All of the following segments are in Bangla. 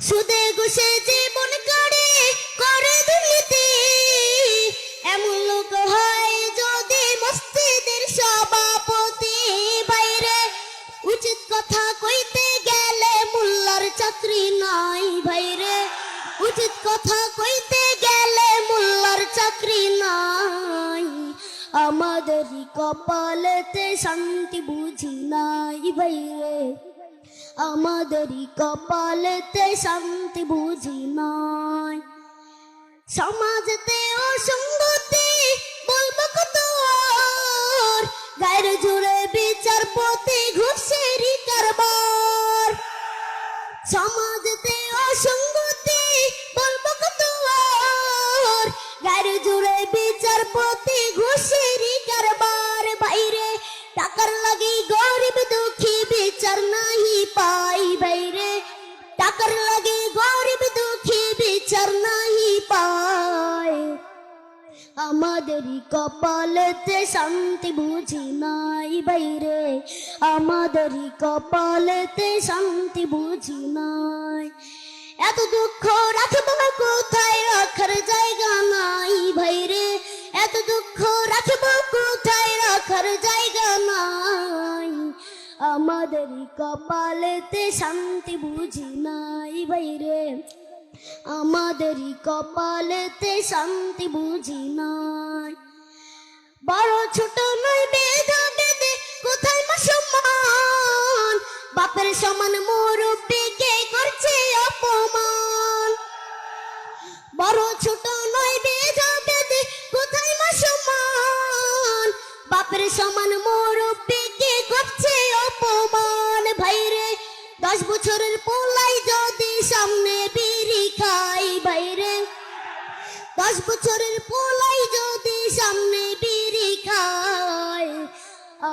সুদে ঘুষে জীবন কাড়ে করে দুর্নীতি, এমন লোক হয় যদি মসজিদের সভাপতি। বাইরে উচিত কথা কইতে গেলে মোল্লার চাকরি নাই। ভাইরে উচিত কথা কইতে গেলে মোল্লার চাকরি নাই। আমাদেরই কপালেতে শান্তি বুঝি নাই। ভাইরে আমাদেরই কপালেতে শান্তি বুঝি নাই। সমাজেতে অসঙ্গতি বলবো কত আর, গায়ের জুড়ে বিচারপতি ঘুষেরই কারবার। সমাজেতে অসঙ্গতি বলবো কত আর, গায়ের জুড়ে বিচারপতি ঘুষেরই কারবার। বাইরে টাকার লাগি গরিব দুঃখী বিচার নাহি পাই। বাইরে টাকার লাগি গরিব দুঃখী বিচার নাহি পায়। আমাদেরই কপালেতে শান্তি বুঝি নাই। বাইরে আমাদেরই কপালেতে শান্তি বুঝি নাই। এত দুঃখ রাখবো কোথায়, রাখার জায়গা নাই। ভাইরে এত দুঃখ রাখবো কোথায়, রাখার জায়গা নাই। আমাদেরই কপালেতে শান্তি বুঝি নাই। ভাইরে আমাদেরই কপালেতে শান্তি বুঝি নাই। বড় ছোট নয় ভেদা ভেদে কোথায় মা সম্মান, বাপের সমান মুরব্বিকে করছে অপমান। বড় ছোট নয় ভেদা ভেদে কোথায় মা সম্মান, বাপের সমান মুরব্বিকে করছে অপমান। ভাইরে 10 বছরের পোলাই যদি সামনে বিড়ি খাই। ভাইরে 10 বছরের পোলাই যদি সামনে বিড়ি খায়।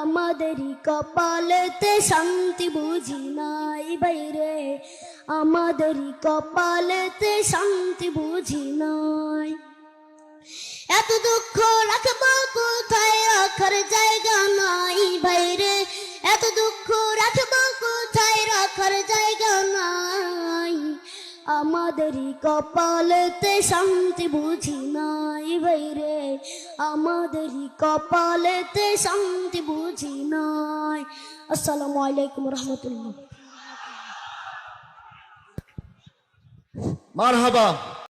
আমাদেরই কপালেতে শান্তি বুঝি নাই। ভাইরে আমাদেরই কপালেতে শান্তি বুঝি নাই। এত দুঃখ রাখবো কোথায়, রাখার জায়গা নাই। ভাইরে এত দুঃখ রাখবো কোথায়, রাখার জায়গা নাই। আমাদেরই কপালেতে শান্তি বুঝি নাই। ভাইরে আমাদেরই কপালেতে শান্তি বুঝি নাই। আসসালামু আলাইকুম রহমতুল্লাহ। মারহাবা।